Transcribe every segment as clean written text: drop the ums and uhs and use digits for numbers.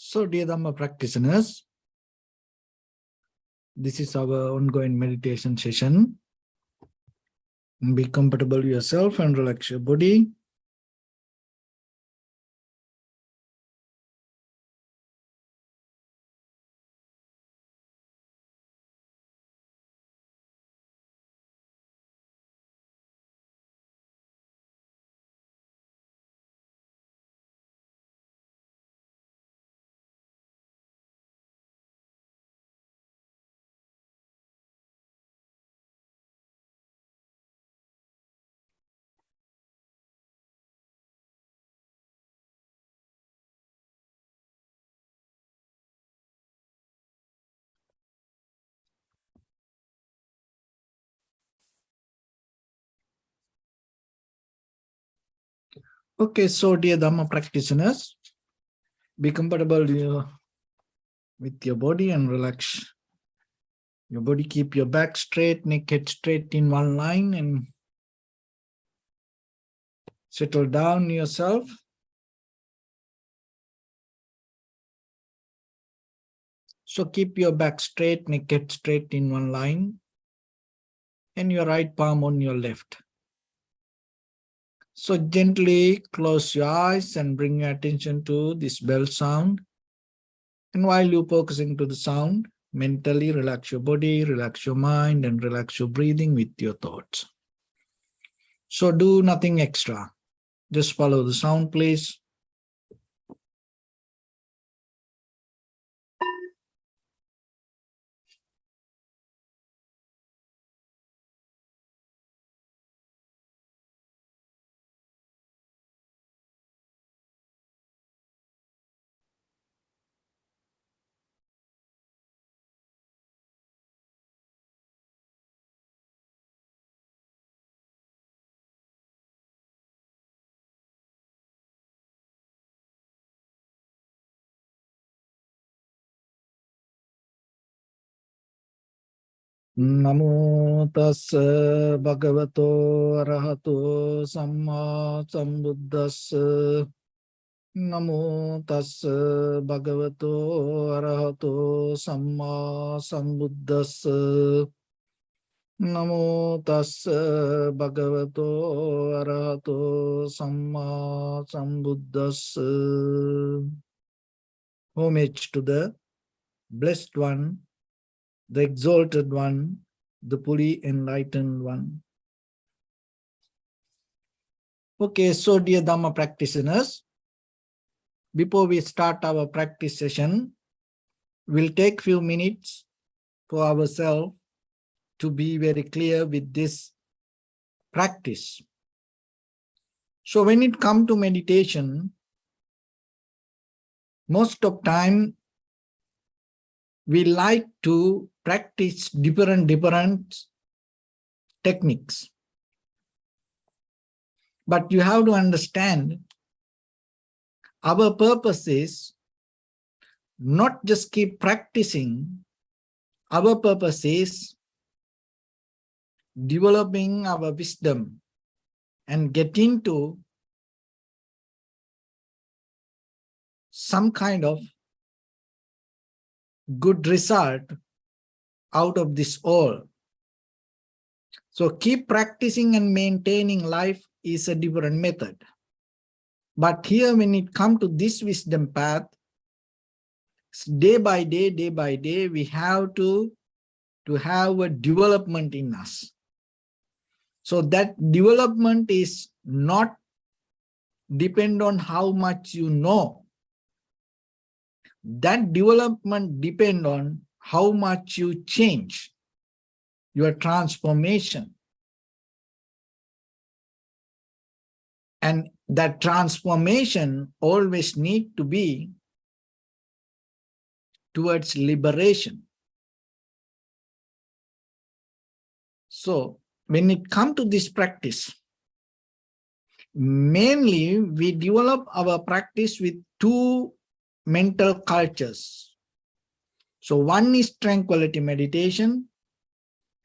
So, dear Dhamma practitioners, this is our ongoing meditation session. Be comfortable yourself and relax your body. Okay, so dear Dhamma practitioners, be comfortable with your body and relax your body. Keep your back straight, neck head straight in one line, and settle down yourself. So keep your back straight, neck head straight in one line, and your right palm on your left. So gently close your eyes and bring your attention to this bell sound. And while you're focusing to the sound, mentally relax your body, relax your mind, and relax your breathing with your thoughts. So do nothing extra. Just follow the sound, please. Namo tassa bhagavato arahato samma sambuddhassa. Namo tassa bhagavato arahato samma sambuddhassa. Namo tassa bhagavato arahato samma sambuddhassa. Homage to the Blessed One, the Exalted One, the fully enlightened One. Okay, so dear Dhamma practitioners, before we start our practice session, we'll take few minutes for ourselves to be very clear with this practice. So when it comes to meditation, most of time we like to practice different techniques. But you have to understand, our purpose is not just keep practicing. Our purpose is developing our wisdom and getting to some kind of good result out of this all. So keep practicing and maintaining life is a different method. But here when it comes to this wisdom path, day by day, we have to have a development in us. So that development is not depend on how much you know. That development depend on how much you change, your transformation. And that transformation always need to be towards liberation. So when it comes to this practice, mainly we develop our practice with two mental cultures. So one is tranquility meditation,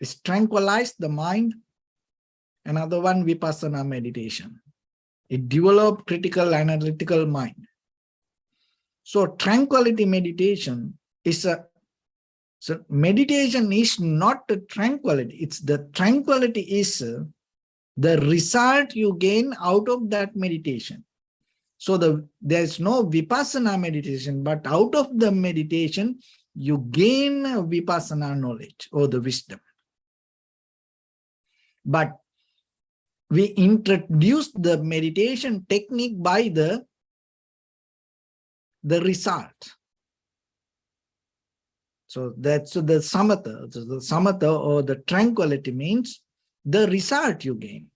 is tranquilize the mind. Another one, vipassana meditation. It develops critical analytical mind. So tranquility meditation is so meditation is not the tranquility. It's the tranquility is the result you gain out of that meditation. So there's no vipassana meditation, but out of the meditation, you gain vipassana knowledge or the wisdom. But we introduced the meditation technique by the result. So that's the samatha. So the samatha or the tranquility means the result you gain.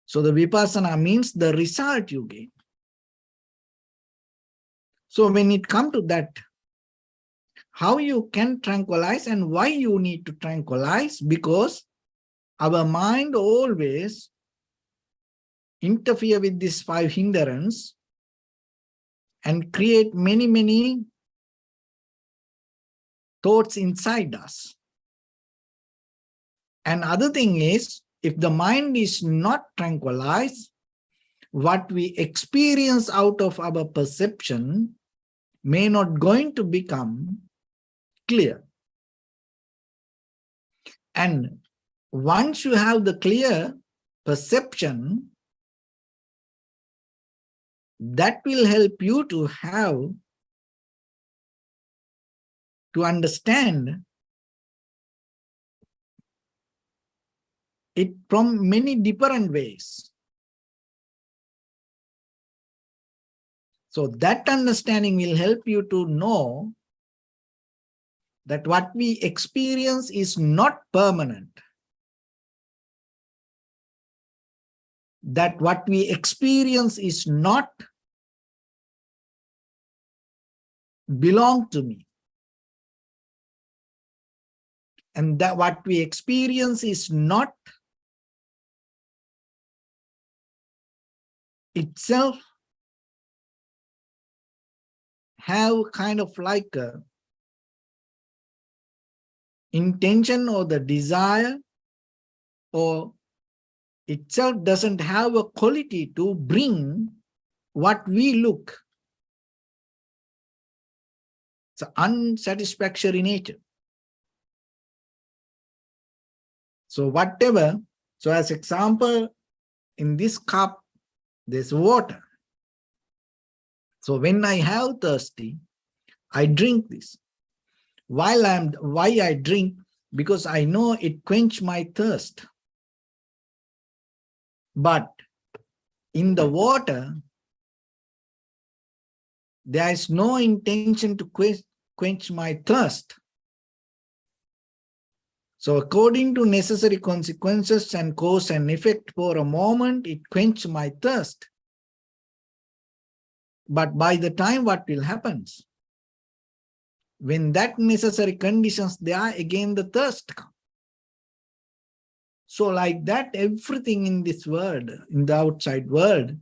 So the vipassana means the result you gain. So when it comes to that, how you can tranquilize and why you need to tranquilize, because our mind always interfere with these 5 hindrances and create many thoughts inside us. And other thing is, if the mind is not tranquilized, what we experience out of our perception may not going to become clear. And once you have the clear perception, that will help you to understand it from many different ways. So that understanding will help you to know that what we experience is not permanent. That what we experience is not belong to me. And that what we experience is not itself have kind of like a intention or the desire, or itself doesn't have a quality to bring what we look. It's an unsatisfactory nature. So whatever, so as example, in this cup, there's water. So when I have thirsty, I drink this. Why I drink? Because I know it quench my thirst. But in the water, there is no intention to quench my thirst. So according to necessary consequences and cause and effect, for a moment, it quench my thirst. But by the time what will happen? When that necessary conditions there, again the thirst comes. So like that, everything in this world, in the outside world,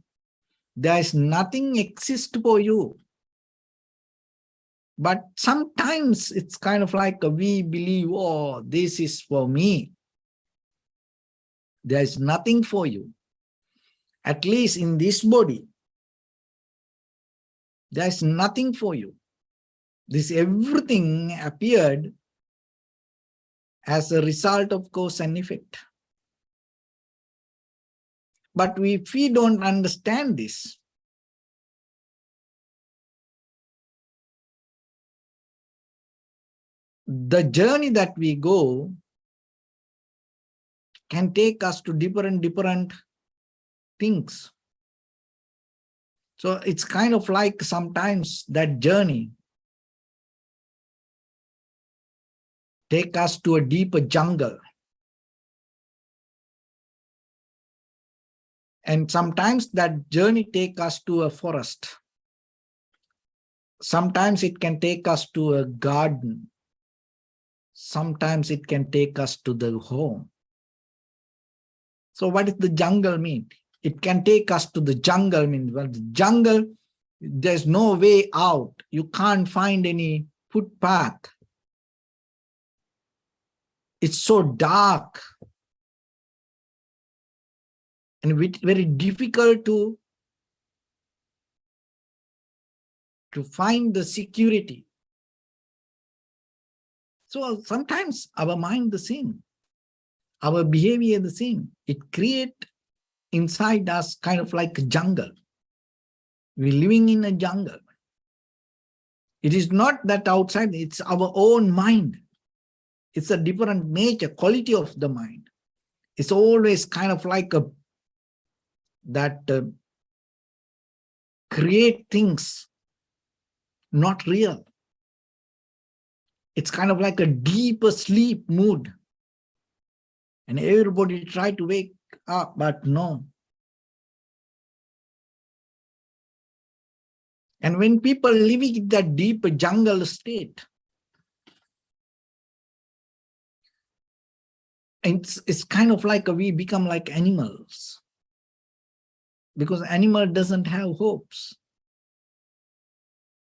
there is nothing exists for you. But sometimes it's kind of like we believe, oh, this is for me. There is nothing for you. At least in this body, there is nothing for you. This everything appeared as a result of cause and effect. But if we don't understand this, the journey that we go can take us to different things. So it's kind of like sometimes that journey take us to a deeper jungle. And sometimes that journey take us to a forest. Sometimes it can take us to a garden. Sometimes it can take us to the home. So what does the jungle mean? It can take us to the jungle. Means, well, the jungle, there's no way out. You can't find any footpath. It's so dark and very difficult to to find the security. So sometimes our mind the same, our behavior the same. It creates inside us kind of like a jungle. We're living in a jungle. It is not that outside, it's our own mind. It's a different nature, quality of the mind. It's always kind of like create things not real. It's kind of like a deeper sleep mood. And everybody try to wake up, but no. And when people living in that deep jungle state, it's kind of like we become like animals. Because animal doesn't have hopes.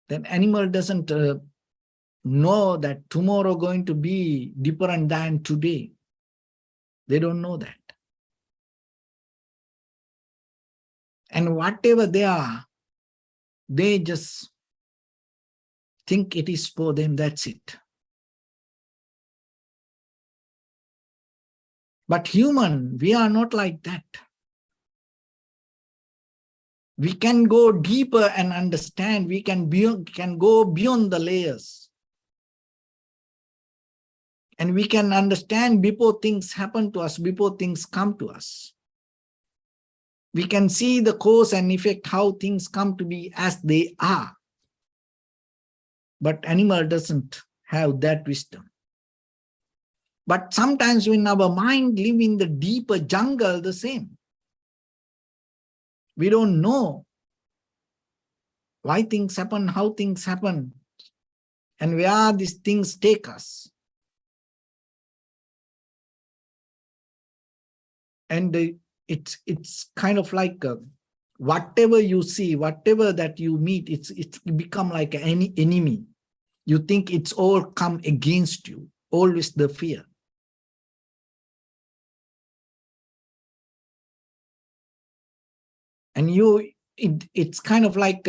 That animal doesn't know that tomorrow going to be different than today. They don't know that. And whatever they are, they just think it is for them, that's it. But human, we are not like that. We can go deeper and understand. We can go beyond the layers. And we can understand before things happen to us, before things come to us. We can see the cause and effect, how things come to be as they are. But animal doesn't have that wisdom. But sometimes when our mind live in the deeper jungle, the same. We don't know why things happen, how things happen, and where these things take us. And it's kind of like whatever you see, whatever that you meet, it's become like an enemy. You think it's all come against you, always the fear. And it's kind of like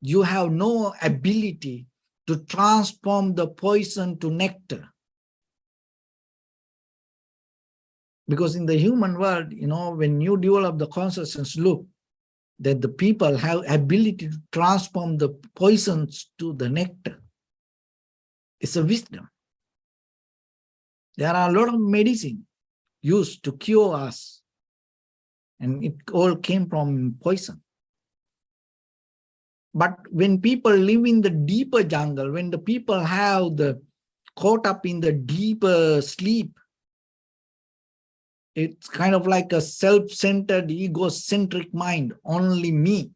you have no ability to transform the poison to nectar. Because in the human world, when you develop the consciousness, look, that the people have ability to transform the poisons to the nectar. It's a wisdom. There are a lot of medicine used to cure us, and it all came from poison. But when people live in the deeper jungle, when the people have caught up in the deeper sleep, it's kind of like a self-centered, egocentric mind, only me.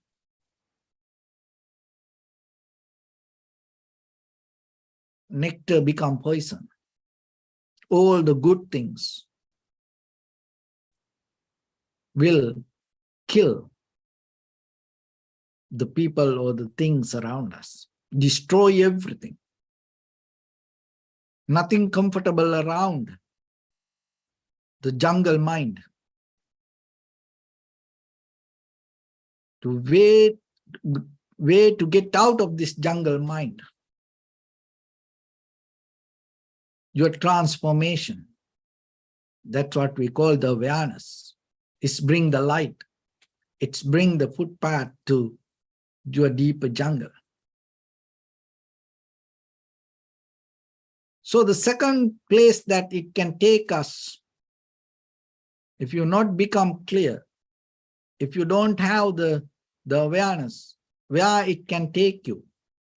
Nectar become poison. All the good things will kill the people or the things around us, destroy everything. Nothing comfortable around the jungle mind. To way to get out of this jungle mind. Your transformation. That's what we call the awareness. It's bring the light. It's bring the footpath to your deeper jungle. So the second place that it can take us, if you not become clear, if you don't have the awareness, where it can take you.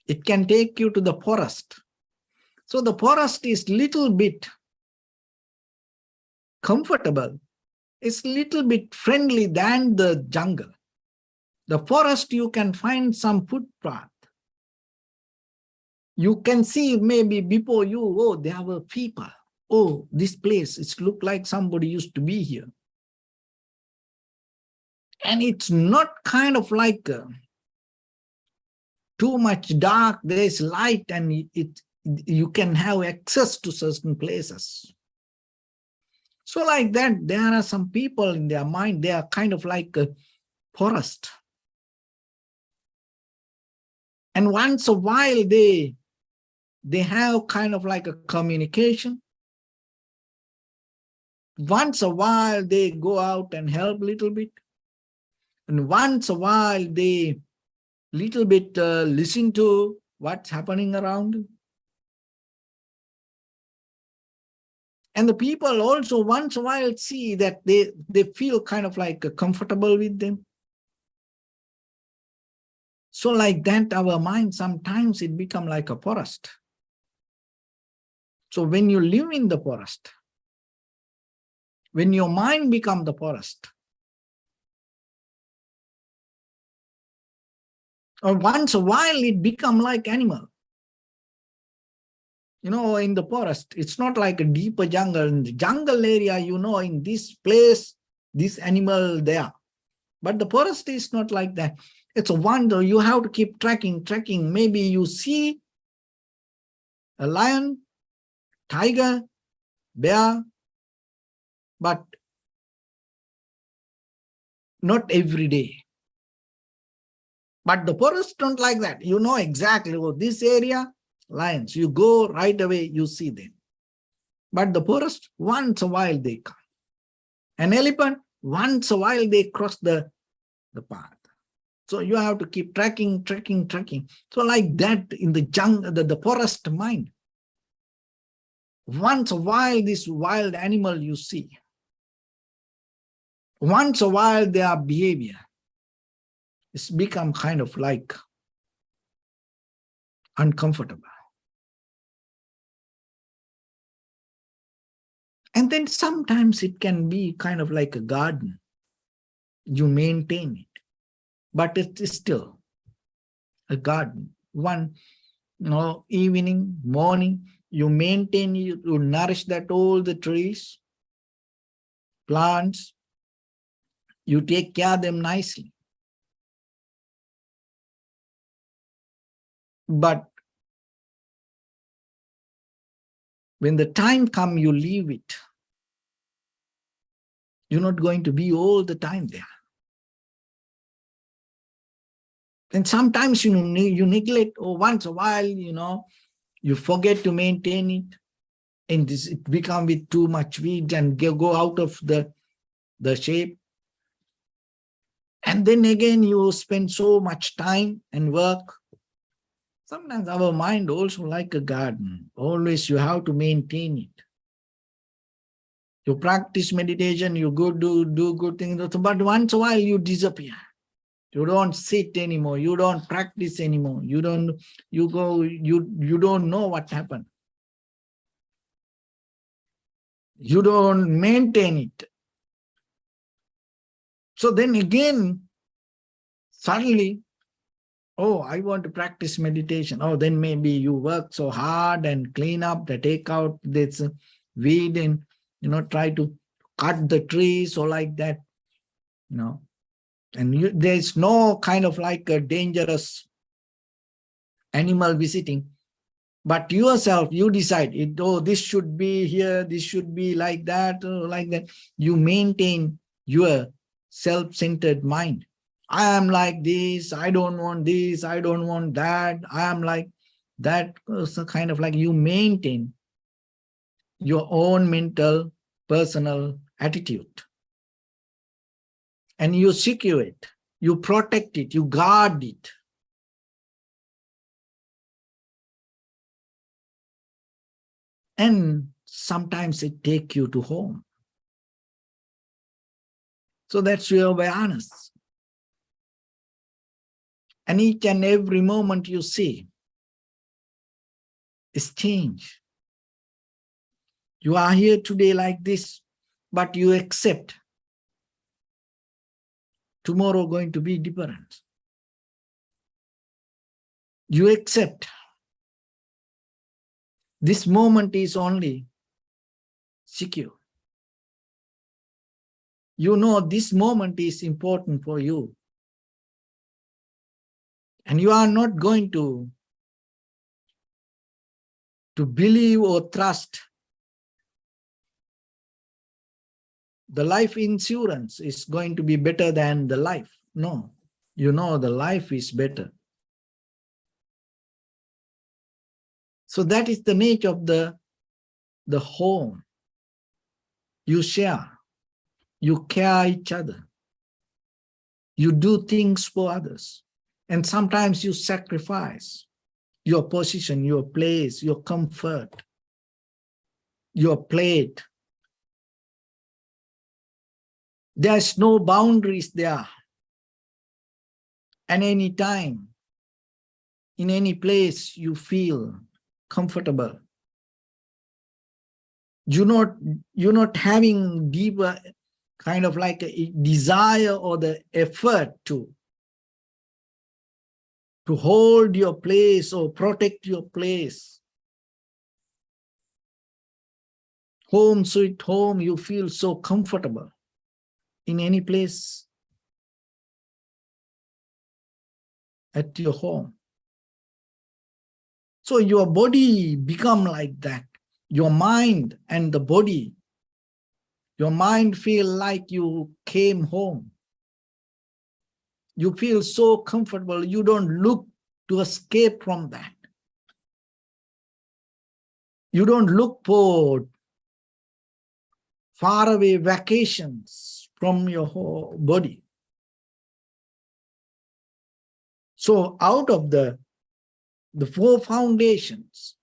It can take you to the forest. So the forest is little bit comfortable. It's little bit friendly than the jungle. The forest, you can find some footpath. You can see maybe before you, oh, there were people. Oh, this place, it looked like somebody used to be here. And it's not kind of like too much dark. There's light and you can have access to certain places. So like that, there are some people in their mind, they are kind of like a forest. And once a while they have kind of like a communication. Once a while they go out and help a little bit. And once a while they little bit listen to what's happening around. And the people also once a while see that they feel kind of like comfortable with them. So like that, our mind, sometimes it become like a forest. So when you live in the forest, when your mind become the forest, or once a while it become like animal. You know, in the forest, it's not like a deeper jungle. In the jungle area, you know, in this place, this animal there. But the forest is not like that. It's a wonder. You have to keep tracking. Maybe you see a lion, tiger, bear, but not every day. But the forest don't like that. You know exactly, oh, this area, lions. You go right away, you see them. But the forest, once a while they come. An elephant, once a while they cross the path. So you have to keep tracking. So like that in the jungle, the forest mind. Once a while this wild animal you see. Once a while their behavior. It's become kind of like uncomfortable. And then sometimes it can be kind of like a garden. You maintain it, but it is still a garden. One, evening, morning, you maintain, you nourish that all the trees, plants, you take care of them nicely. But when the time comes, you leave it. You're not going to be all the time there. And sometimes you neglect, or once a while, you forget to maintain it. And it become with too much weeds and go out of the shape. And then again, you spend so much time and work. Sometimes our mind also like a garden. Always you have to maintain it. You practice meditation, you go do good things, but once a while you disappear. You don't sit anymore. You don't practice anymore. You don't know what happened. You don't maintain it. So then again, suddenly, oh, I want to practice meditation. Oh, then maybe you work so hard and clean up, take out this weed and, try to cut the trees or like that, And there's no kind of like a dangerous animal visiting. But yourself, you decide, this should be here, this should be like that, or like that. You maintain your self-centered mind. I am like this, I don't want this, I don't want that, I am like that. So kind of like you maintain your own mental, personal attitude. And you secure it, you protect it, you guard it. And sometimes it takes you to home. So that's your awareness. And each and every moment you see is change. You are here today like this, but you accept tomorrow going to be different. You accept this moment is only secure. You know this moment is important for you. And you are not going to believe or trust the life insurance is going to be better than the life. No, you know the life is better. So that is the nature of the home. You share, you care each other, you do things for others, and sometimes you sacrifice your position, your place, your comfort, your plate. There's no boundaries there. And any time, in any place, you feel comfortable. You're not having deeper kind of like a desire or the effort to hold your place or protect your place. Home sweet home, you feel so comfortable in any place at your home. So your body become like that. Your mind and the body, your mind feel like you came home. You feel so comfortable. You don't look to escape from that. You don't look for faraway vacations from your whole body. So out of the four foundations,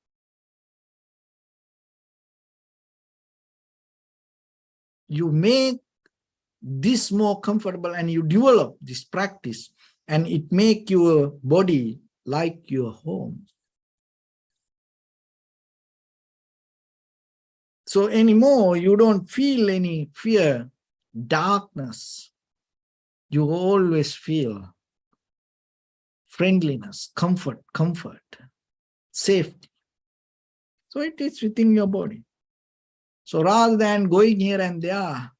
you make this more comfortable and you develop this practice, and it make your body like your home. So anymore, you don't feel any fear, darkness. You always feel friendliness, comfort, safety. So it is within your body. So rather than going here and there,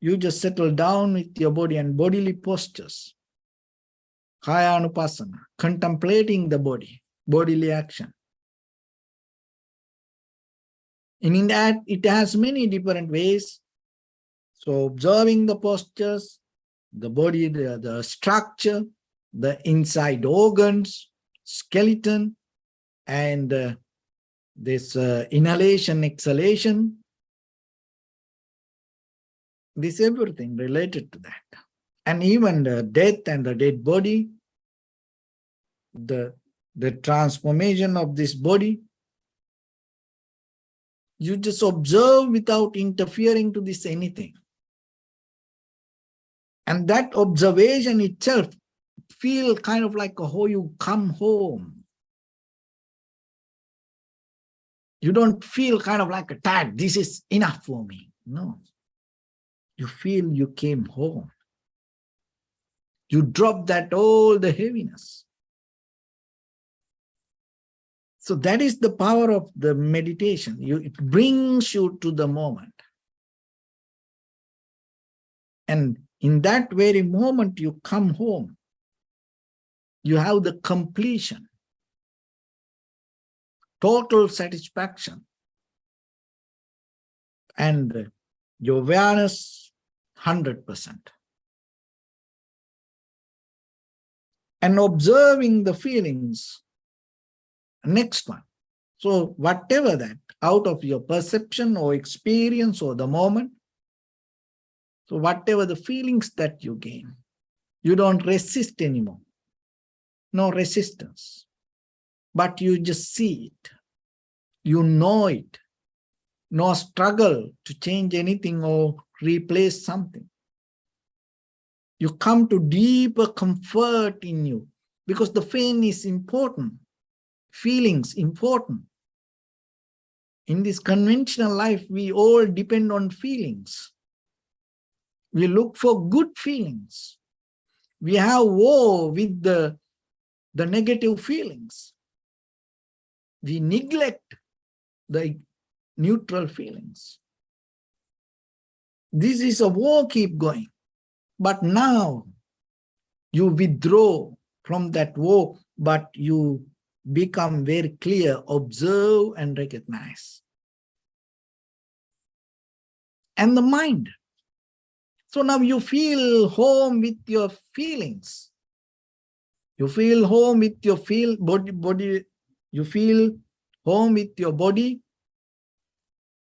you just settle down with your body and bodily postures. Kaya Anupassana, contemplating the body, bodily action. And in that, it has many different ways. So observing the postures, the body, the structure, the inside organs, skeleton, and this inhalation, exhalation, this everything related to that. And even the death and the dead body, the transformation of this body, you just observe without interfering to this anything. And that observation itself feel kind of like how you come home. You don't feel kind of like a tired, this is enough for me. No. You feel you came home. You drop that all the heaviness. So that is the power of the meditation. It brings you to the moment. And in that very moment you come home, you have the completion, total satisfaction, and your awareness 100%. And observing the feelings, next one. So whatever that, out of your perception or experience or the moment, so whatever the feelings that you gain, you don't resist anymore. No resistance. But you just see it. You know it. No struggle to change anything or replace something. You come to deeper comfort in you because the pain is important. Feelings important. In this conventional life, we all depend on feelings. We look for good feelings. We have war with the negative feelings. We neglect the neutral feelings. This is a war keep going. But now you withdraw from that war, but you become very clear, observe and recognize. And the mind. So now you feel home with your feelings. You feel home with your body. You feel home with your body.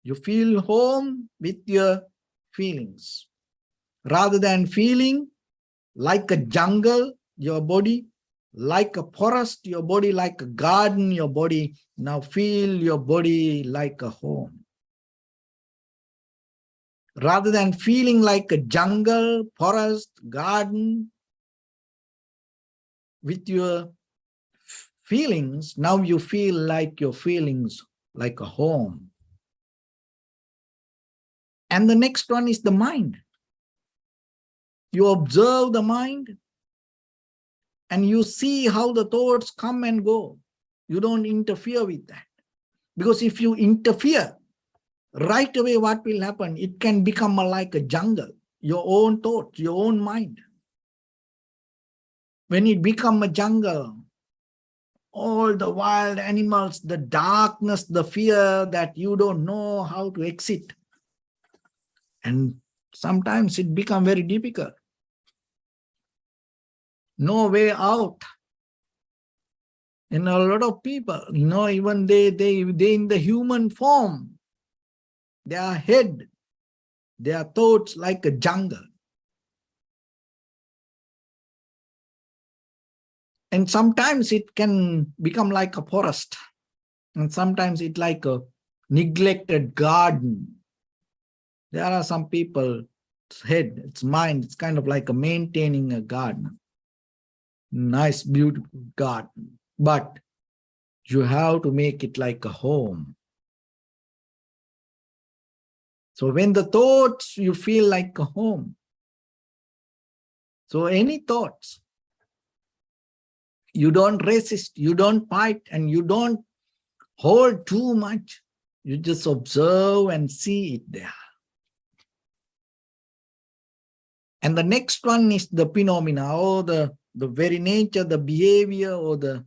You feel home with your feelings. Rather than feeling like a jungle, your body, like a forest, your body, like a garden, your body, now feel your body like a home. Rather than feeling like a jungle, forest, garden, with your feelings, now you feel like your feelings like a home. And the next one is the mind. You observe the mind and you see how the thoughts come and go. You don't interfere with that. Because if you interfere, right away what will happen? It can become like a jungle, your own thoughts, your own mind. When it becomes a jungle, all the wild animals, the darkness, the fear that you don't know how to exit. And sometimes it becomes very difficult. No way out. And a lot of people, even they in the human form, their head, their thoughts like a jungle. And sometimes it can become like a forest. And sometimes it's like a neglected garden. There are some people's head, its mind, it's kind of like a maintaining a garden. Nice, beautiful garden. But you have to make it like a home. So when the thoughts, you feel like a home. So any thoughts, you don't resist, you don't fight, and you don't hold too much. You just observe and see it there. And the next one is the phenomena, or the very nature, the behavior, or the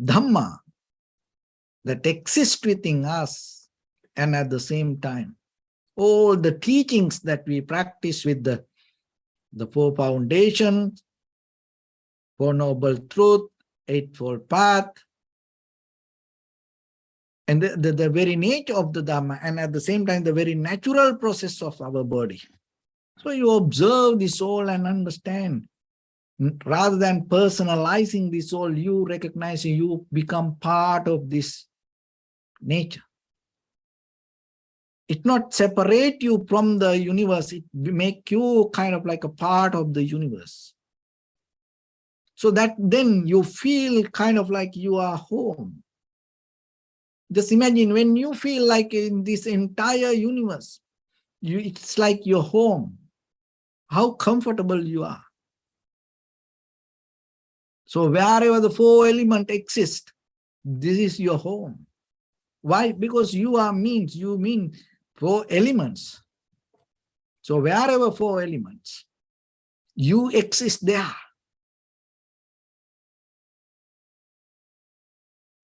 Dhamma that exists within us. And at the same time, all the teachings that we practice with the four foundations, Four Noble Truth, Eightfold Path, and the very nature of the Dhamma, and at the same time, the very natural process of our body. So you observe the soul and understand. Rather than personalizing the soul, you recognize you become part of this nature. It not separate you from the universe, it make you kind of like a part of the universe. So that then you feel kind of like you are home. Just imagine when you feel like in this entire universe, it's like your home. How comfortable you are. So wherever the four elements exist, this is your home. Why? Because you mean four elements. So wherever four elements, you exist there.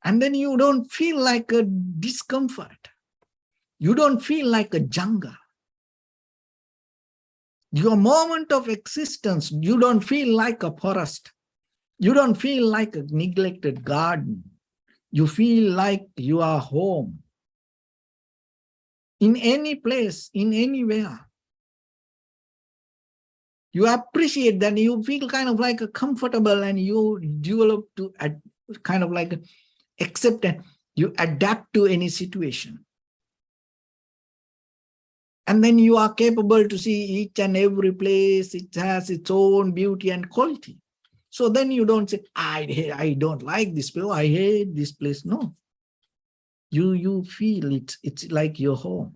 And then you don't feel like a discomfort. You don't feel like a jungle. Your moment of existence, you don't feel like a forest. You don't feel like a neglected garden. You feel like you are home. In any place, in anywhere. You appreciate that, you feel kind of like a comfortable, and you develop to kind of like accept, and you adapt to any situation. And then you are capable to see each and every place, it has its own beauty and quality. So then you don't say, I don't like this place, I hate this place. No. You feel it's like your home.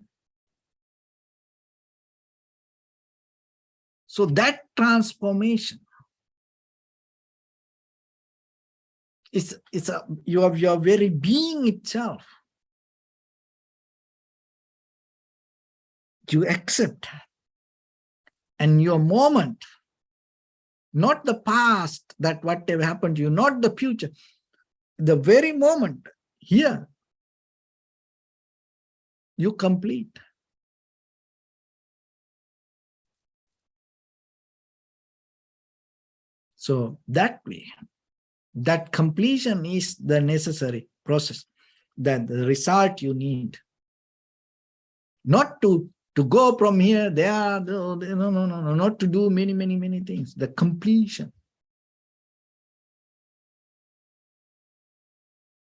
So that transformation is your very being itself. You accept. And your moment, not the past, that whatever happened to you, not the future, the very moment, here, you complete. So that way, That completion is the necessary process, that the result you need. Not to go from here, there, no, not to do many things. The completion.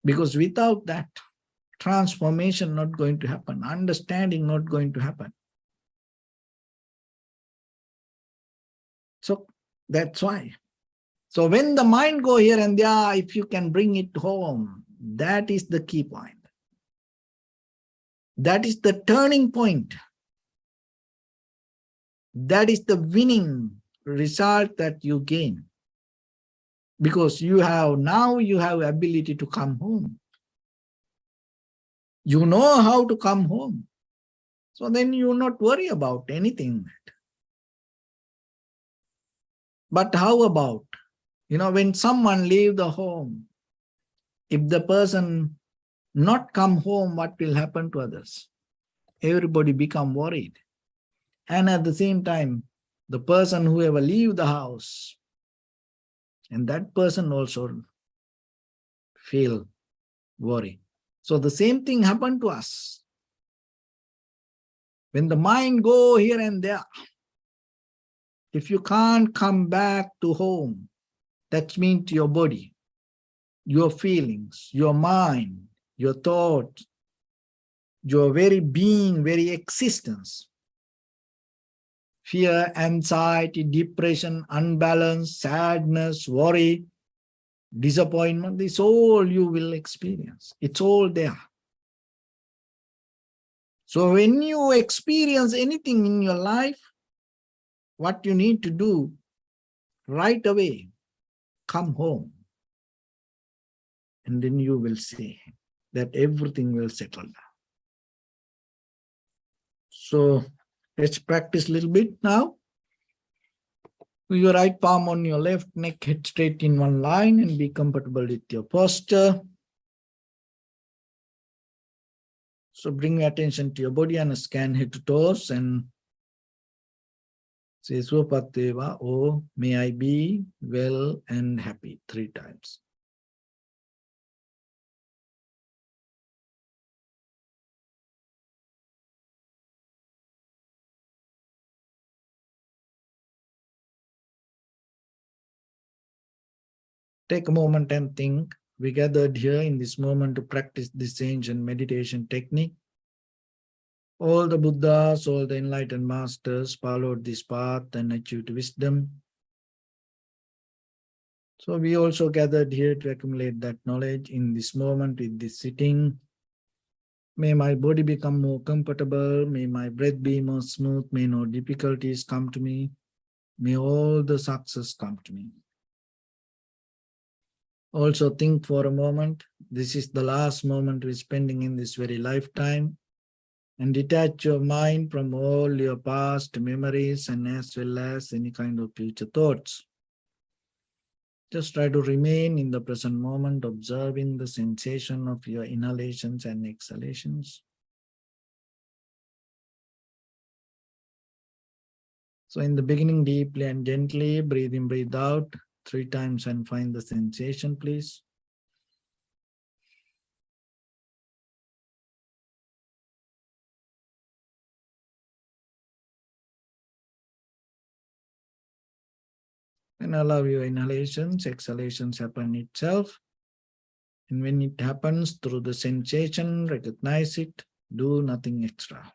Because without that, transformation not going to happen, understanding not going to happen. So that's why. So when the mind go here and there, if you can bring it home, that is the key point. That is the turning point. That is the winning result that you gain. Because now you have ability to come home. You know how to come home. So then you not worry about anything. But how about, when someone leave the home, if the person not come home, what will happen to others? Everybody become worried. And at the same time, the person who ever leave the house, and that person also feel worry. So the same thing happened to us. When the mind go here and there, if you can't come back to home, that means your body, your feelings, your mind, your thoughts, your very being, very existence, fear, anxiety, depression, unbalance, sadness, worry, disappointment, this all you will experience. It's all there. So when you experience anything in your life, what you need to do right away, come home. And then you will see that everything will settle down. So let's practice a little bit now. Your right palm on your left, neck, head straight in one line, and be comfortable with your posture. So bring your attention to your body and scan head to toes and say Swapateva, oh, may I be well and happy 3 times. Take a moment and think. We gathered here in this moment to practice this ancient meditation technique. All the Buddhas, all the enlightened masters followed this path and achieved wisdom. So we also gathered here to accumulate that knowledge in this moment with this sitting. May my body become more comfortable. May my breath be more smooth. May no difficulties come to me. May all the success come to me. Also think for a moment, this is the last moment we're spending in this very lifetime, and detach your mind from all your past memories and as well as any kind of future thoughts. Just try to remain in the present moment, observing the sensation of your inhalations and exhalations. So in the beginning, deeply and gently, breathe in, breathe out 3 times and find the sensation, please. And allow your inhalations, exhalations happen itself. And when it happens through the sensation, recognize it, do nothing extra.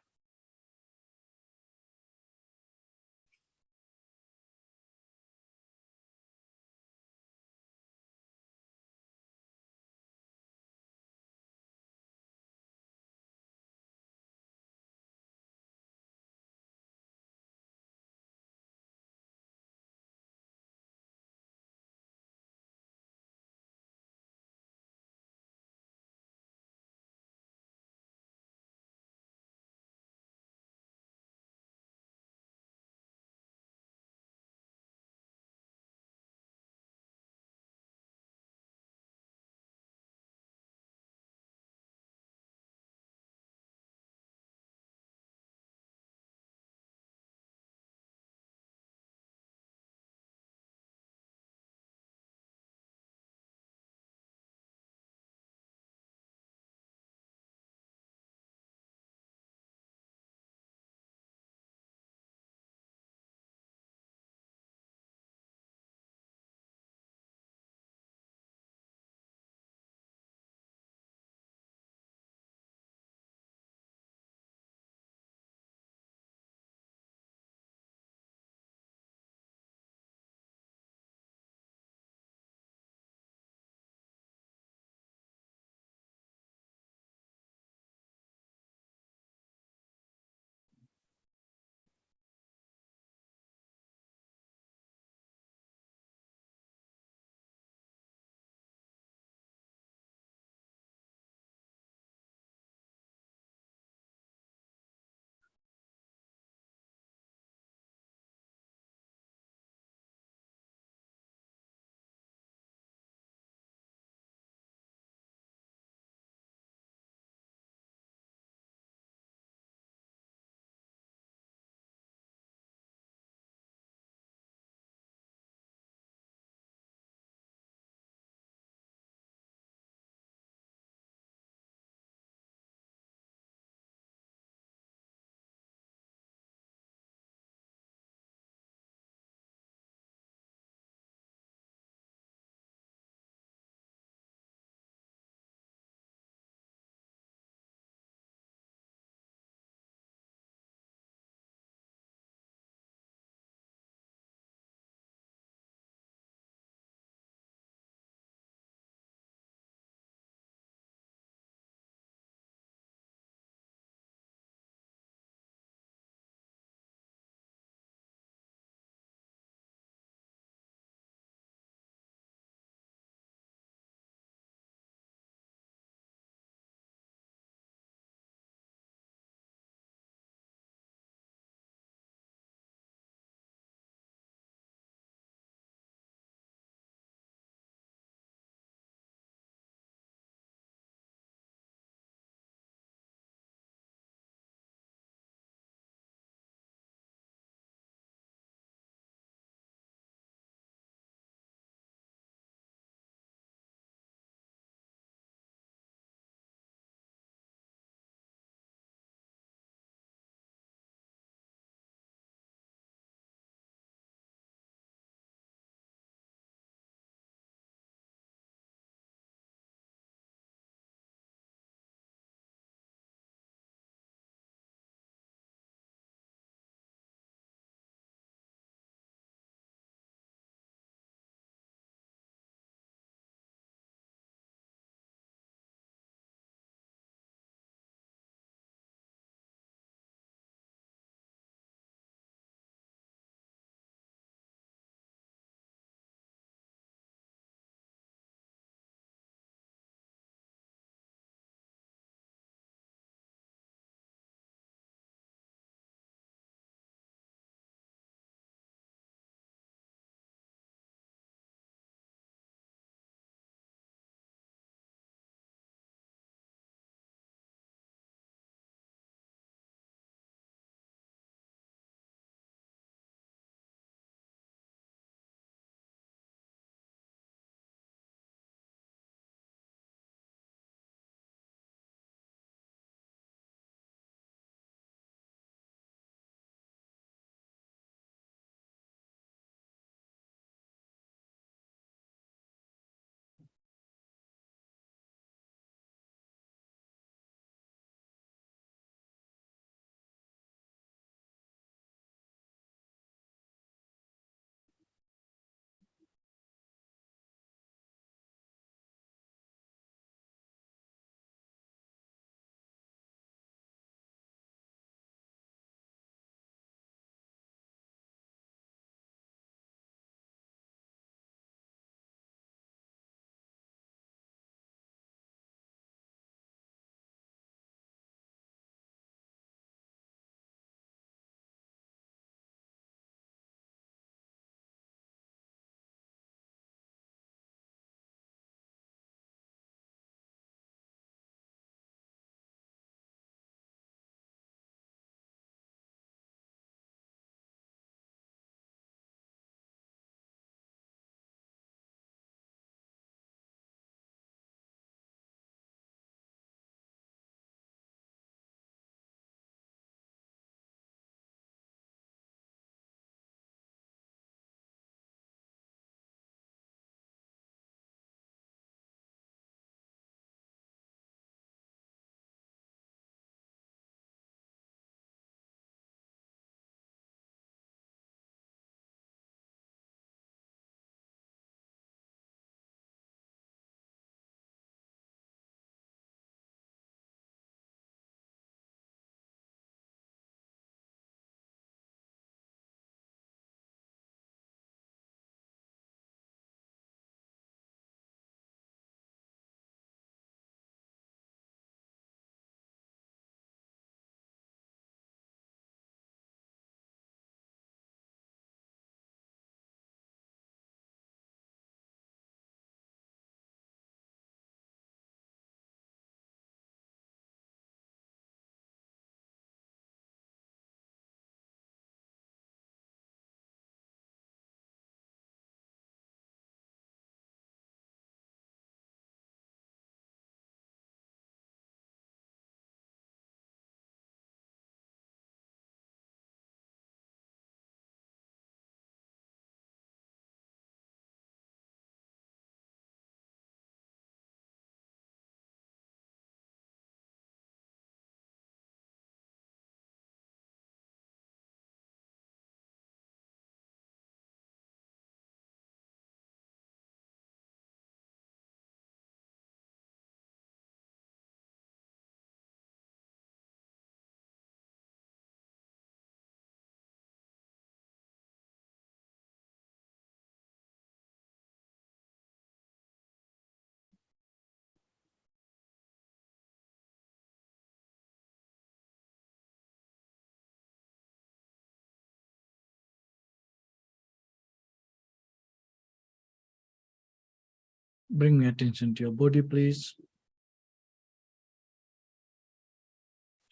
Bring attention to your body, please.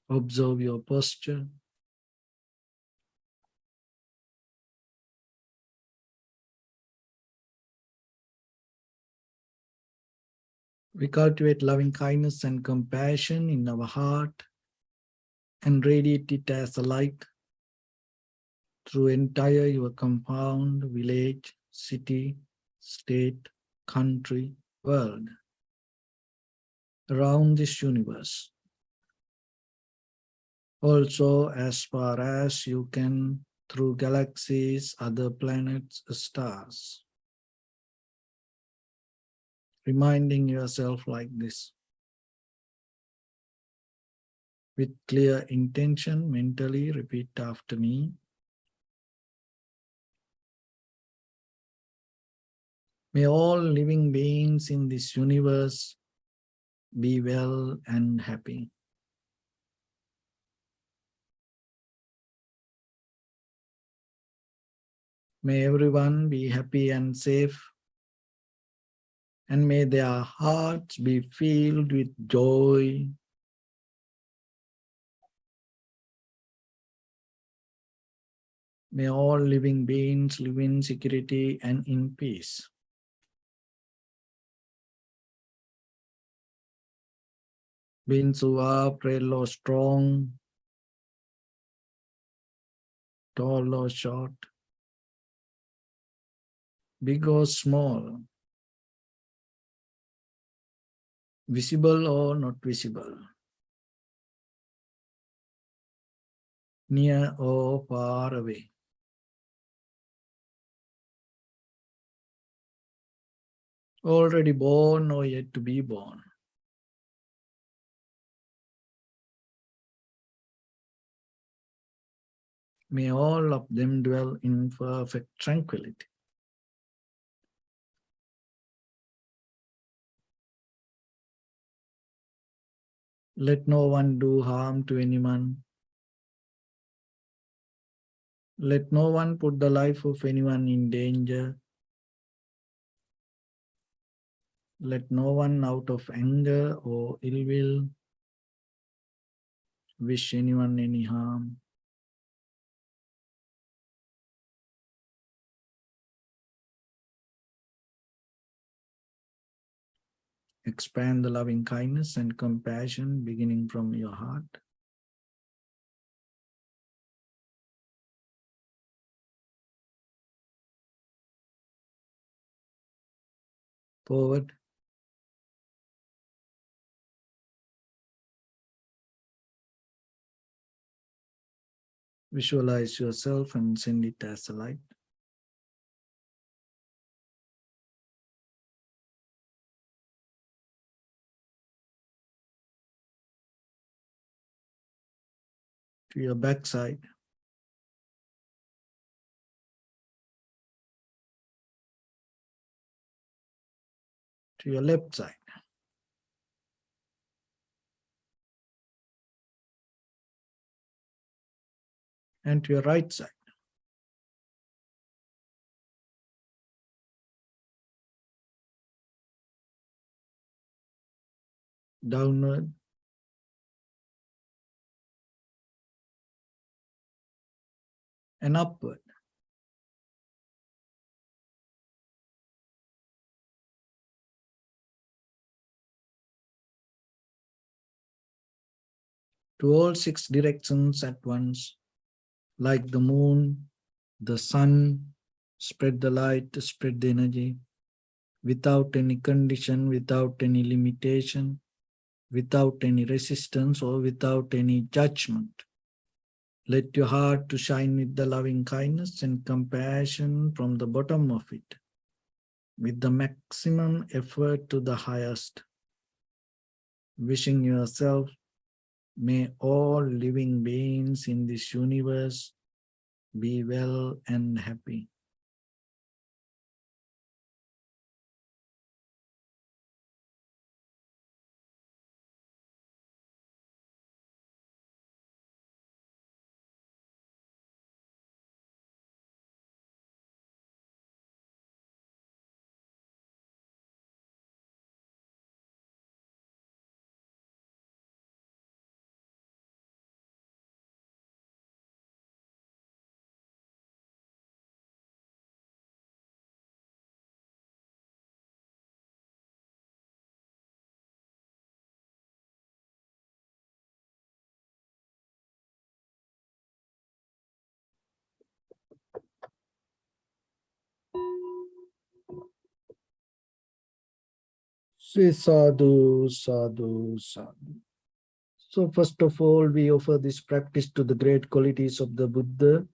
Observe your posture. We cultivate loving kindness and compassion in our heart and radiate it as a light through entire your compound, village, city, state, country, world, around this universe. Also, as far as you can, through galaxies, other planets, stars. Reminding yourself like this. With clear intention, mentally repeat after me. May all living beings in this universe be well and happy. May everyone be happy and safe, and may their hearts be filled with joy. May all living beings live in security and in peace. Beings who are frail or strong, tall or short, big or small, visible or not visible, near or far away. Already born or yet to be born. May all of them dwell in perfect tranquility. Let no one do harm to anyone. Let no one put the life of anyone in danger. Let no one out of anger or ill will wish anyone any harm. Expand the loving kindness and compassion beginning from your heart. Forward. Visualize yourself and send it as a light. To your backside. To your left side. And to your right side. Downward. And upward. To all 6 directions at once, like the moon, the sun, spread the light, spread the energy, without any condition, without any limitation, without any resistance or without any judgment. Let your heart to shine with the loving kindness and compassion from the bottom of it, with the maximum effort to the highest. Wishing yourself, may all living beings in this universe be well and happy. Say sadhu, sadhu, sadhu. So first of all, we offer this practice to the great qualities of the Buddha,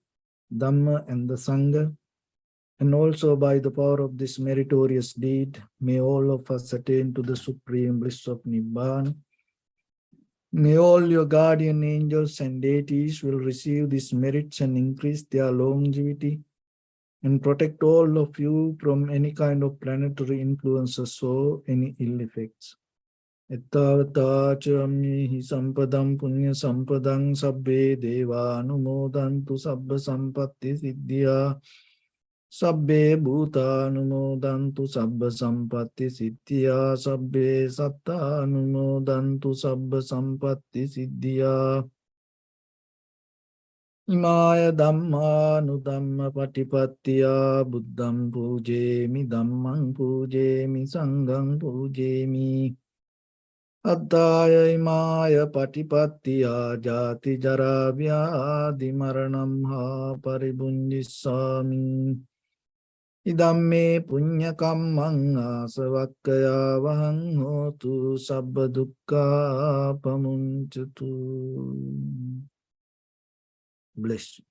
Dhamma and the Sangha. And also by the power of this meritorious deed, may all of us attain to the supreme bliss of Nibbana. May all your guardian angels and deities will receive these merits and increase their longevity and protect all of you from any kind of planetary influences or any ill effects. Ettavata camyehi sampadam punya sampadam sabbe deva anumodantu sabba sampatti siddhya sabbe bhuta anumodantu sabba sampatti siddhya sabbe satta anumodantu sabba sampatti siddhya Imaya Dhamma Nudhamma Patipattiya Buddham Pujemi Dhammam Pujemi Sangham Pujemi Addhaya Imaya Patipattiya Jati Jara Vyadi Maranam Ha Paribunjissami Idamme Punya Kammang Asavakkaya Vahang Hotu Sabba Dukkha Pamunchatu. Bless you.